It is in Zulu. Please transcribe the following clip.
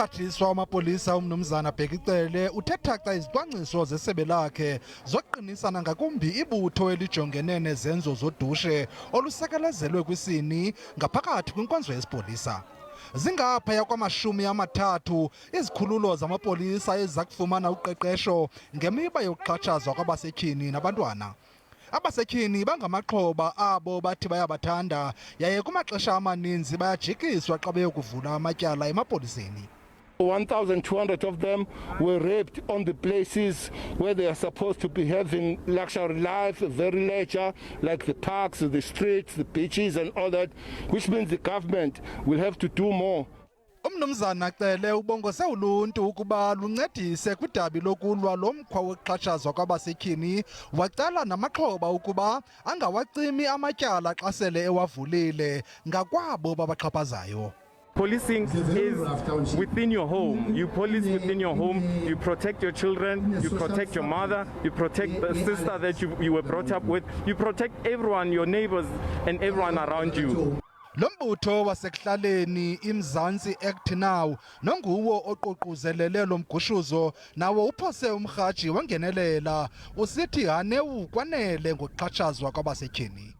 Umphathiswa wamapolisa umnumzana Bheki Cele uthetha xa izicwangciso zesebe lakhe zokuqinisana ngakumbi ibutho elijongene nezenzo zodushe olusekelezelwe kwisini ngaphakathi kwinkonzo yesipolisa. Zingaphaya kwama-30 izikhululo zamapolisa eziza kufumana uqeqesho ngemiba yokuxhatshazwa kwabasetyhini nabantwana. Abasetyhini bangamaxhoba abo bathi bayabathanda yaye kumaxesha amaninzi bayajikiswa xa beyokuvula amatyala emapoliseni. 1,200 of them were raped on the places where they are supposed to be having luxury life, very leisure, like the parks, the streets, the beaches and all that, which means the government will have to do more. Umnumzana Cele ubongose uluntu ukuba luncedise kwidabi lokulwa lomkhwa wokuxhatshazwa kwabasetyhini, wacala namaxhoba ukuba angawacimi amatyala xa sele ewavulile ngakwabo babaxhaphazayo. Policing is within your home. You police within your home. You protect your children. You protect your mother. You protect the sister that you were brought up with. You protect everyone, your neighbors and everyone around you. Lombutho wasekuhlaleni iMzantsi Act Now nonguwo oququzelele lo mgushuzo nawo uphose umrhaji wangenelela usithi hanewu kwanele ngokuxhatshazwa kwabasetyhini.